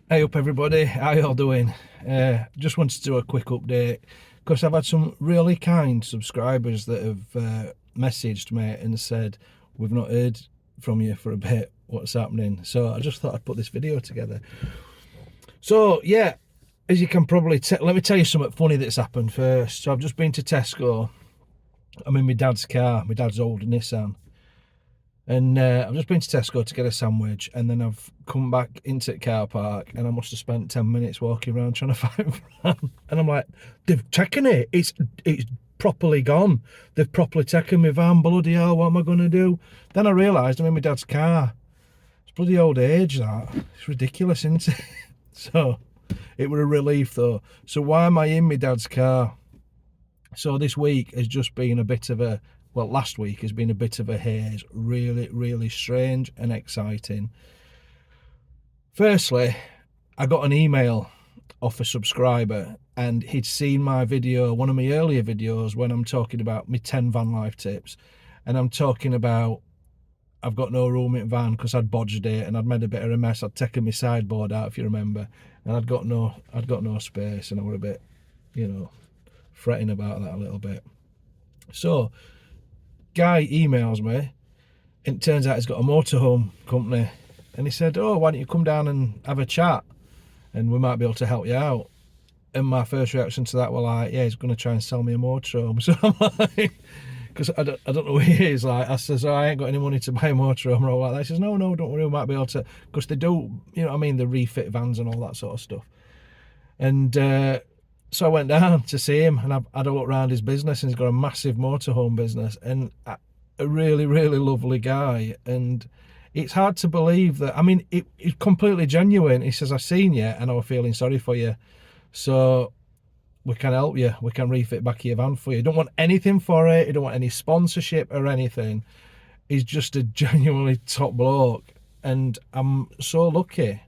Hey up everybody, how y'all doing? Just wanted to do a quick update because I've had some really kind subscribers that have messaged me and said we've not heard from you for a bit, what's happening? So I just thought I'd put this video together. So yeah, as you can probably let me tell you something funny that's happened first. So I've just been to Tesco. I'm in my dad's car, my dad's old Nissan. And I've just been to Tesco to get a sandwich, and then I've come back into the car park, and I must have spent 10 minutes walking around trying to find Fran. And I'm like, they've taken it. It's properly gone. They've properly taken my van. Bloody hell, what am I going to do? Then I realised I'm in my dad's car. It's bloody old age, that. It's ridiculous, isn't it? So it was a relief, though. So why am I in my dad's car? So this week has just been a bit of a, well, last week has been a bit of a haze. Really, really strange and exciting. Firstly, I got an email off a subscriber, and he'd seen my video, one of my earlier videos, when I'm talking about my 10 van life tips. And I'm talking about I've got no room in van because I'd bodged it and I'd made a bit of a mess. I'd taken my sideboard out, if you remember, and I'd got no space, and I were a bit, fretting about that a little bit. So guy emails me, and it turns out he's got a motorhome company, and he said, oh, why don't you come down and have a chat and we might be able to help you out. And my first reaction to that was like, yeah, he's going to try and sell me a motorhome. So I'm like, because I don't know who he is. Like, I says, oh, I ain't got any money to buy a motorhome or all like that. He says, no, don't worry, we might be able to, because they do, you know what I mean, the refit vans and all that sort of stuff. And so I went down to see him, and I had a look around his business, and he's got a massive motorhome business, and a really, really lovely guy. And it's hard to believe that, I mean, it's completely genuine. He says, I've seen you and I was feeling sorry for you. So we can help you. We can refit back your van for you. You don't want anything for it. You don't want any sponsorship or anything. He's just a genuinely top bloke, and I'm so lucky.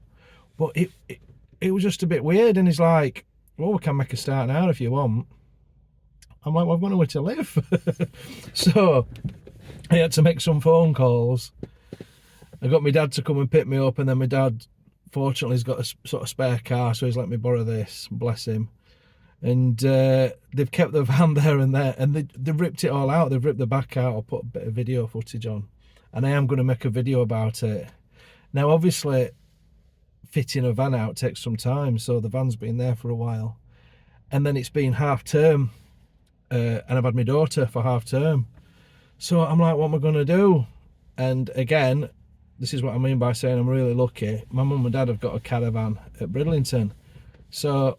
But it was just a bit weird, and he's like, well, we can make a start now if you want. I'm like, well, I've got nowhere to live. So I had to make some phone calls. I got my dad to come and pick me up, and then my dad, fortunately, has got a sort of spare car, so he's let me borrow this, bless him. And they've kept the van there, and they've ripped it all out. They've ripped the back out. I'll put a bit of video footage on, and I am going to make a video about it. Now, obviously, fitting a van out takes some time, so the van's been there for a while, and then it's been half term, and I've had my daughter for half term. So I'm like, what am I going to do? And again, this is what I mean by saying I'm really lucky. My mum and dad have got a caravan at Bridlington, so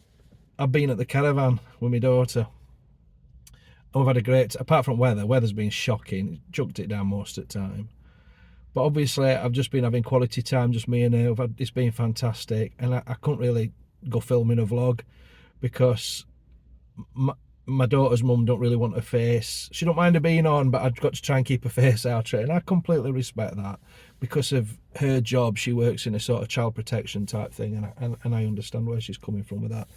I've been at the caravan with my daughter, and we've had a great, apart from weather's been shocking, chucked it down most of the time. But obviously, I've just been having quality time, just me and her. It's been fantastic, and I couldn't really go filming a vlog because my daughter's mum don't really want her face. She don't mind her being on, but I've got to try and keep her face out of it, and I completely respect that. Because of her job, she works in a sort of child protection type thing, and I understand where she's coming from with that.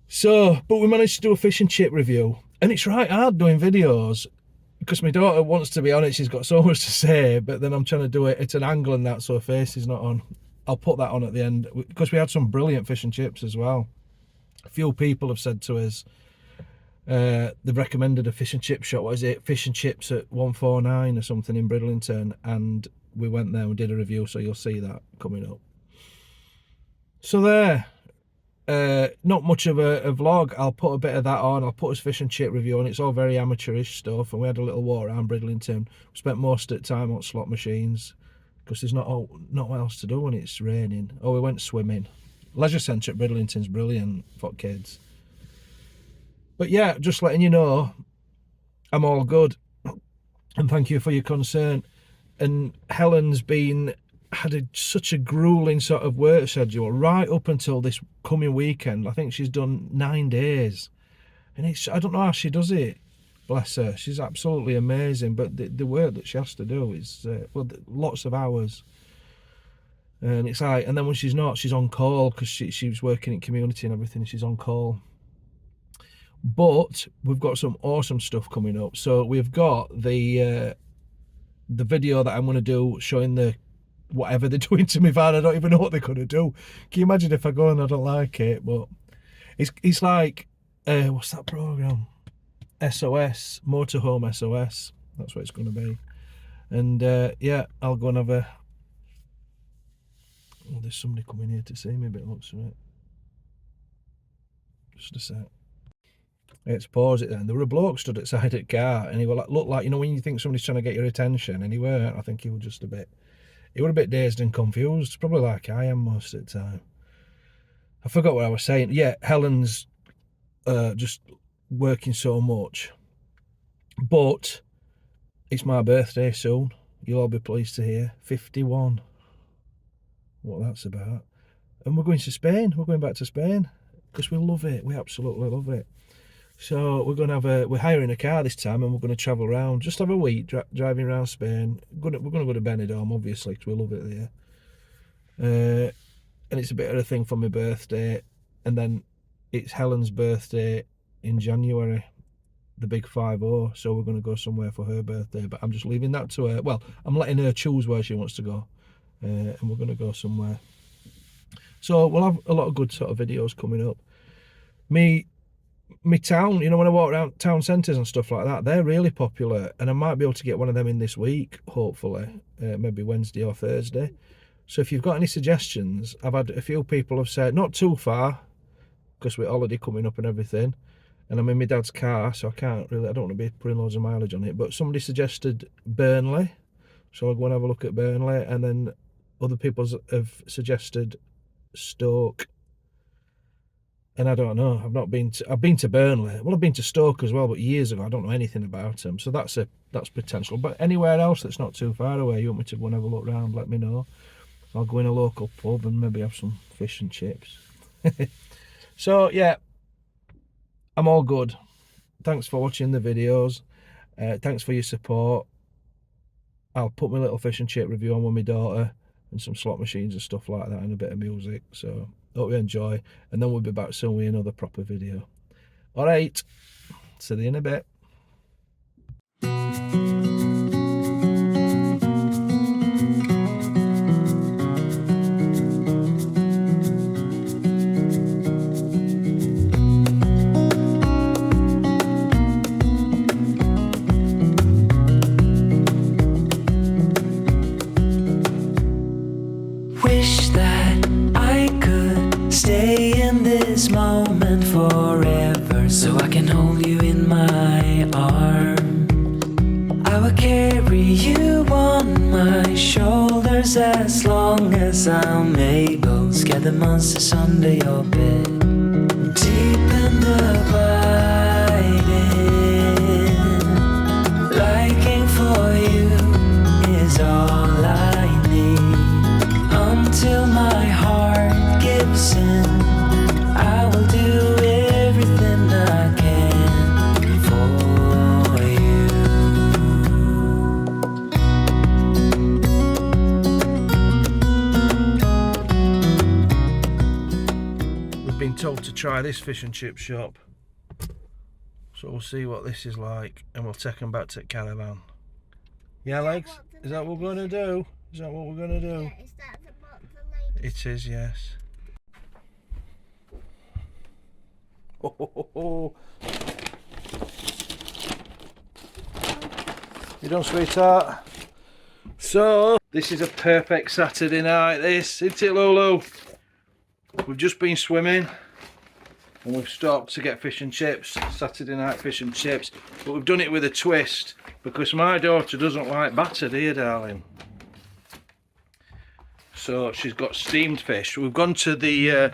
So, but we managed to do a fish and chip review, and it's right hard doing videos, because my daughter wants to be on it. She's got so much to say, but then I'm trying to do it at an angle and that, so her face is not on. I'll put that on at the end, because we had some brilliant fish and chips as well. A few people have said to us, they've recommended a fish and chip shop. What is it? Fish and chips at 149 or something in Bridlington, and we went there and did a review, so you'll see that coming up. So there. Not much of a vlog. I'll put a bit of that on. I'll put his fish and chip review on. It's all very amateurish stuff, and we had a little walk around Bridlington. We spent most of the time on slot machines because there's not what else to do when it's raining. Oh, we went swimming. Leisure centre at Bridlington's brilliant for kids. But yeah, just letting you know, I'm all good, and thank you for your concern. And Helen's had such a grueling sort of work schedule right up until this coming weekend. I think she's done 9 days, and I don't know how she does it, bless her. She's absolutely amazing, but the work that she has to do is lots of hours, and it's like, and then when she's not, she's on call, because she's working in community and everything. She's on call. But we've got some awesome stuff coming up. So we've got the video that I'm going to do showing the whatever they're doing to me van. I don't even know what they're going to do. Can you imagine if I go and I don't like it? But it's like, what's that programme? SOS, Motorhome SOS. That's what it's going to be. And yeah, I'll go and have a... Oh, there's somebody coming here to see me, but it looks like it. Just a sec. Let's pause it then. There were a bloke stood outside of the car, and he looked like, you know, when you think somebody's trying to get your attention, and he weren't. I think he was just a bit... He was a bit dazed and confused, probably like I am most of the time. I forgot what I was saying. Yeah, Helen's just working so much. But it's my birthday soon. You'll all be pleased to hear. 51. What that's about. And we're going to Spain. We're going back to Spain because we love it. We absolutely love it. So we're going to we're hiring a car this time, and we're going to travel around. Just have a week driving around Spain. We're going to go to Benidorm, obviously, because we love it there. And it's a bit of a thing for my birthday. And then it's Helen's birthday in January, the big 5-0. So we're going to go somewhere for her birthday. But I'm just leaving that to her. Well, I'm letting her choose where she wants to go. And we're going to go somewhere. So we'll have a lot of good sort of videos coming up. My town, you know, when I walk around town centres and stuff like that, they're really popular, and I might be able to get one of them in this week, hopefully, maybe Wednesday or Thursday. So if you've got any suggestions, I've had a few people have said, not too far, because we're holiday coming up and everything, and I'm in my dad's car, so I don't want to be putting loads of mileage on it, but somebody suggested Burnley, so I'll go and have a look at Burnley, and then other people have suggested Stoke. And I don't know. I've been to Burnley. Well, I've been to Stoke as well, but years ago. I don't know anything about them. So that's potential. But anywhere else that's not too far away, you want me to go and have a look round, let me know. I'll go in a local pub and maybe have some fish and chips. So yeah, I'm all good. Thanks for watching the videos. Thanks for your support. I'll put my little fish and chip review on with my daughter, and some slot machines and stuff like that, and a bit of music. So hope you enjoy, and then we'll be back soon with another proper video. All right, see you in a bit. Wish that I could stay in this moment forever, so I can hold you in my arms. I will carry you on my shoulders as long as I'm able. Scare the monsters under your bed. Deep in the abiding, liking for you is all I need. Until my heart gives in, I will do everything I can for you. We've been told to try this fish and chip shop, so we'll see what this is like, and we'll take them back to the caravan. Yeah, Alex? Is that what we're going to do? Is that what we're going to do? Yeah, is that what the lady... It is, yes. Oh. You done, sweetheart? So, this is a perfect Saturday night, this, isn't it, Lulu? We've just been swimming, and we've stopped to get fish and chips, Saturday night fish and chips, but we've done it with a twist, because my daughter doesn't like batter, do you, darling? So she's got steamed fish. We've gone to the,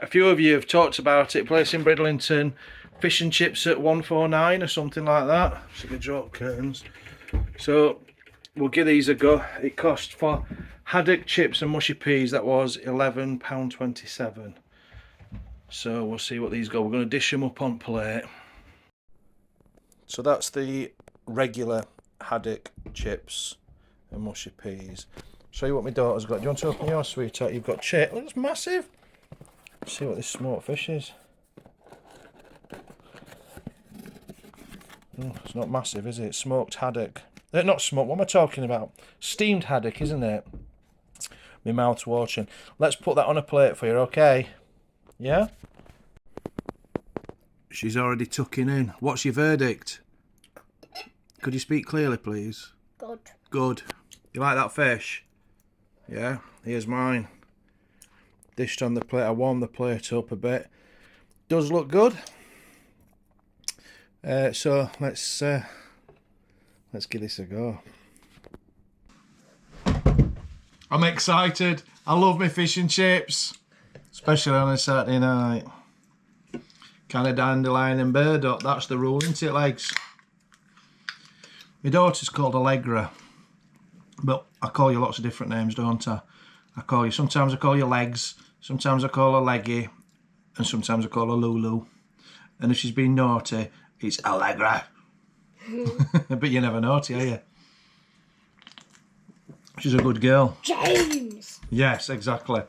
a few of you have talked about it, place in Bridlington, fish and chips at 149 or something like that. So they drop curtains. So we'll give these a go. It cost for haddock chips and mushy peas, that was £11.27. So we'll see what these go. We're going to dish them up on plate. So that's the regular haddock chips and mushy peas. Show you what my daughter's got. Do you want to open yours, sweetheart? You've got chip. Look, it's massive. Let's see what this smoked fish is. Oh, it's not massive, is it? Smoked haddock. Not smoked, what am I talking about? Steamed haddock, isn't it? My mouth's watering. Let's put that on a plate for you, okay? Yeah? She's already tucking in. What's your verdict? Could you speak clearly, please? Good. Good. You like that fish? Yeah? Here's mine. Dished on the plate. I warmed the plate up a bit. Does look good. So let's give this a go. I'm excited. I love my fish and chips, especially on a Saturday night. Kind of dandelion and burdock. That's the rule, isn't it, legs? My daughter's called Allegra, but I call you lots of different names, don't I? Sometimes I call you Legs, sometimes I call her Leggy, and sometimes I call her Lulu. And if she's been naughty, it's Allegra. But you're never naughty, are you? She's a good girl. James! Yes, exactly.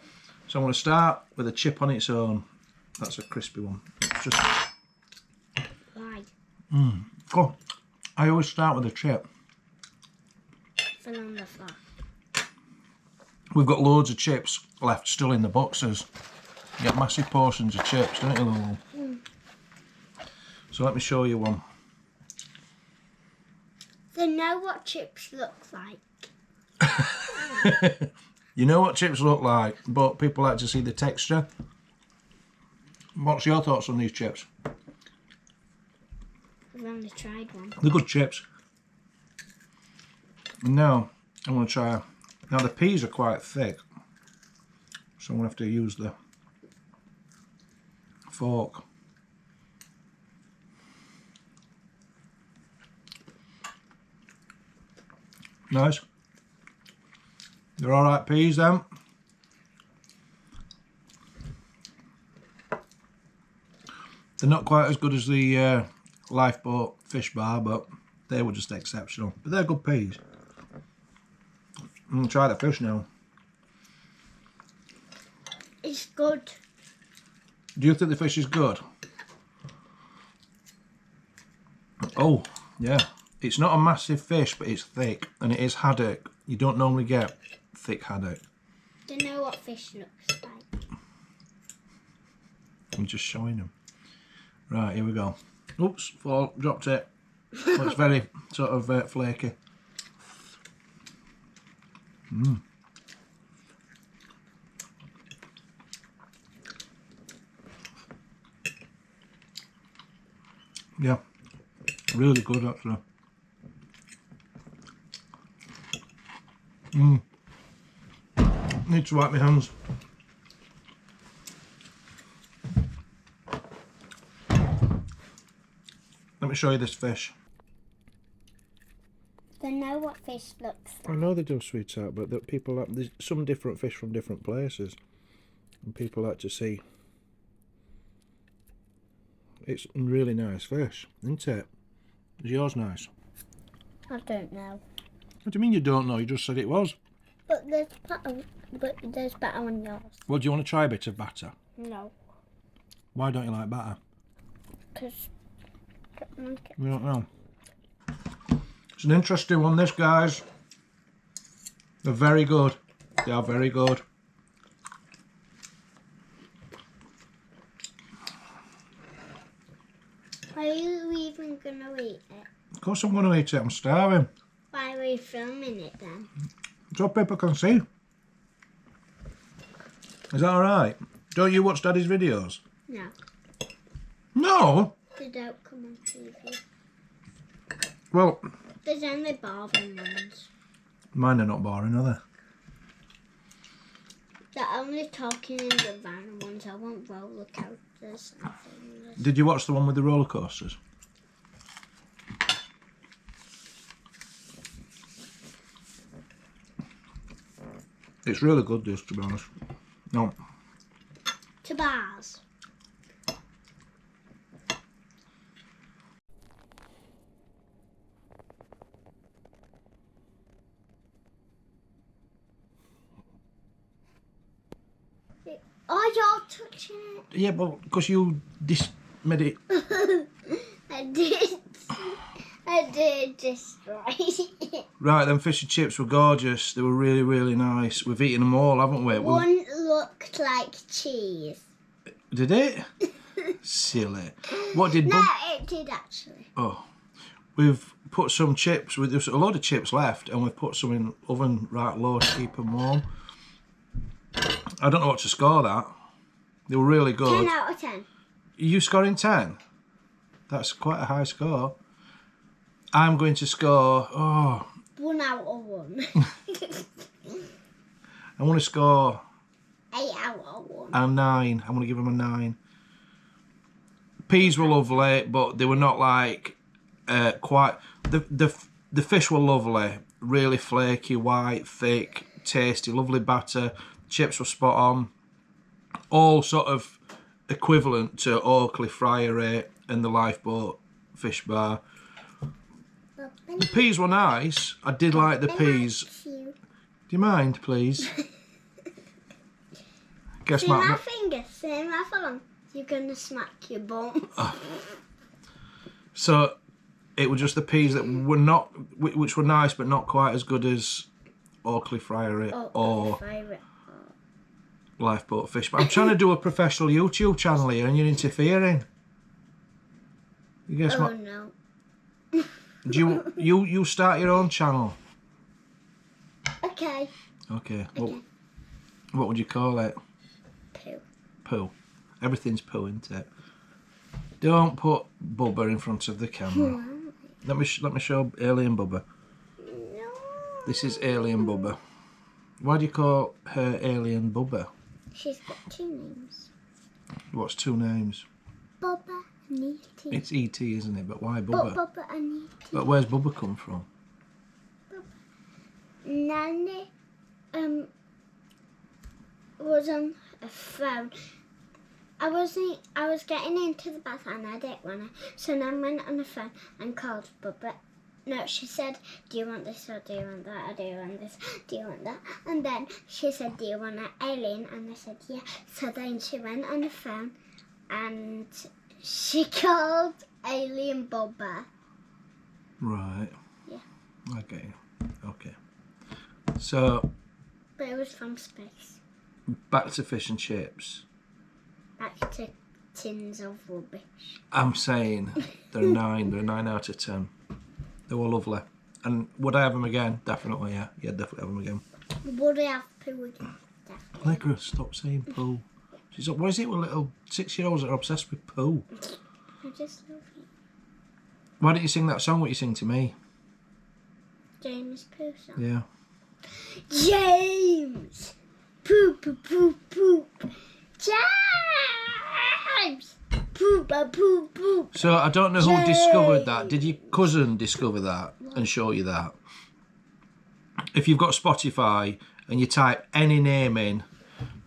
So I'm going to start with a chip on its own. That's a crispy one. Just... Why? Oh, I always start with a chip. Fell on the floor. We've got loads of chips left still in the boxes. You get massive portions of chips, don't you, Lulu? So let me show you one. They know what chips look like. You know what chips look like, but people like to see the texture. What's your thoughts on these chips? I've only tried one. They're good chips. Now, I'm going to try... Now, the peas are quite thick, so I'm going to have to use the fork. Nice. They're alright peas then. They're not quite as good as the Lifeboat fish bar, but they were just exceptional. But they're good peas. I'm going to try the fish now. It's good. Do you think the fish is good? Oh, yeah. It's not a massive fish, but it's thick, and it is haddock. You don't normally get thick haddock. They know what fish looks like. I'm just showing them. Right, here we go. Oops, dropped it. Well, it's very sort of flaky. Yeah, really good actually. Need to wipe my hands. Let me show you this fish. They know what fish looks I like. know they do, sweetheart, but that people like, there's some different fish from different places, and people like to see. It's a really nice fish, isn't it? Is yours nice? I don't know. What do you mean you don't know? You just said it was. But there's better on yours. Well, do you want to try a bit of batter? No. Why don't you like batter? Because You don't know. It's an interesting one, this, guys. They're very good. They are very good. Are you even going to eat it? Of course I'm going to eat it. I'm starving. Why are we filming it then? So people can see. Is that alright? Don't you watch Daddy's videos? No. No? They don't come on TV. Well, There's only boring ones. mine are not boring, are they? They're only talking in the van ones. I want roller coasters and things. Did you watch the one with the roller coasters? It's really good, this, to be honest. No. To bars. Oh, you're touching it. Yeah, but because you made it. I did destroy it. Right, them fish and chips were gorgeous. They were really, really nice. We've eaten them all, haven't we? One looked like cheese. Did it? Silly. What did... No, it did actually. Oh. We've put some chips, there's a load of chips left, and we've put some in the oven right low to keep them warm. I don't know what to score that. They were really good. 10 out of 10. You scoring 10? That's quite a high score. I'm going to score... 1 out of 1. I want to score... 8 out of 1. A 9. I want to give them a 9. Peas were lovely, but they were not like quite... The fish were lovely. Really flaky, white, thick, tasty, lovely batter. Chips were spot on. All sort of equivalent to Oakley Friary and the Lifeboat Fish Bar. The peas were nice. I did like the peas. Do you mind, please? Guess See my finger, see my thumb. You're gonna smack your bum. So it was just the peas that were not, which were nice, but not quite as good as Oakley Friary or Lifeboat Fish. But I'm trying to do a professional YouTube channel here, and you're interfering. You guess what? No. Do you start your own channel? Okay. Okay. What would you call it? Poo. Poo. Everything's poo, isn't it? Don't put Bubba in front of the camera. Let me show Alien Bubba. No. This is Alien Bubba. Why do you call her Alien Bubba? She's got 2 names. What's 2 names? Bubba and E.T. It's E.T., isn't it? But why Bubba? Bubba and E.T. But where's Bubba come from? Nanny was on a phone. I was getting into the bath and I didn't want to. So Nan went on the phone and called Bubba. No, she said, do you want this or do you want that? Or do you want this? Do you want that? And then she said, do you want an alien? And I said, yeah. So then she went on the phone and she called Alien Bubba. Right. Yeah. Okay. Okay. So, But it was from space. back to fish and chips. Back to tins of rubbish. I'm saying they're a 9. They're a 9 out of 10. They were lovely. And would I have them again? Definitely, yeah. Yeah, definitely have them again. Would I have poo again? Definitely. Allegra, stop saying poo. What is it with little 6-year-olds that are obsessed with poo? I just love it. Why don't you sing that song what you sing to me? James Poo song. Yeah. James! Poop, poop, poop, poop. James! Poop, poop, poop. So I don't know who discovered that. Did your cousin discover that and show you that? If you've got Spotify and you type any name in,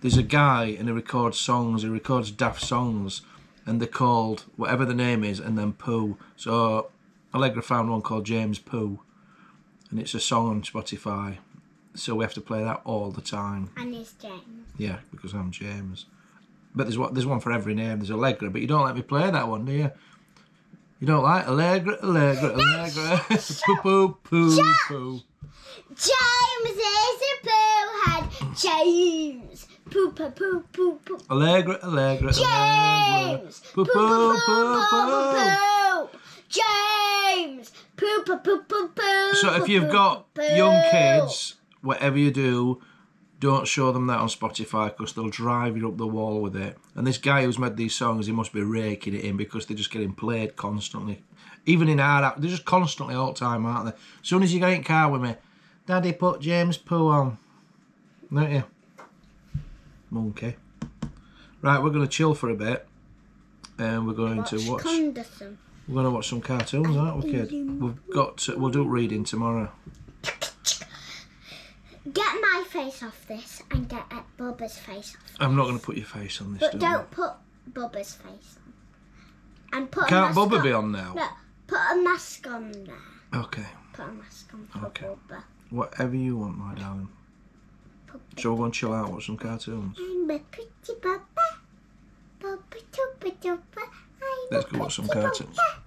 there's a guy and he records songs, he records daft songs, and they're called whatever the name is and then Poo. So Allegra found one called James Poo, and it's a song on Spotify. So we have to play that all the time. And it's James. Yeah, because I'm James. But there's one for every name. There's Allegra, but you don't let me play that one, do you? You don't like Allegra, Allegra, Allegra. Poo, poo, poo, poo. James is a poo head. James. Poo, poo, poo, poo, poo. Allegra, Allegra, Allegra. James. Poo, poo, poo, poo. James. Poo, poo, poo, poo, poo. So if you've got young kids, whatever you do, don't show them that on Spotify because they'll drive you up the wall with it. And this guy who's made these songs, he must be raking it in because they're just getting played constantly. Even in our app, they're just constantly all the time, aren't they? As soon as you get in the car with me, Daddy, put James Poo on. Don't you? Monkey. Right, we're going to chill for a bit. And we're going to watch... We're going to watch some cartoons, aren't we, kid? We'll do reading tomorrow. Get my face off this and get Bubba's face off. I'm not going to put your face on this, But don't put Bubba's face on. And put Can't a mask Bubba on. be on now? No, put a mask on there. Okay. Put a mask on for Okay. Bubba. Whatever you want, my darling. Shall we go and chill out, watch some cartoons? I'm a pretty Bubba. Bubba, tubba, dubba. I'm Let's a go watch some pretty cartoons. Bubba.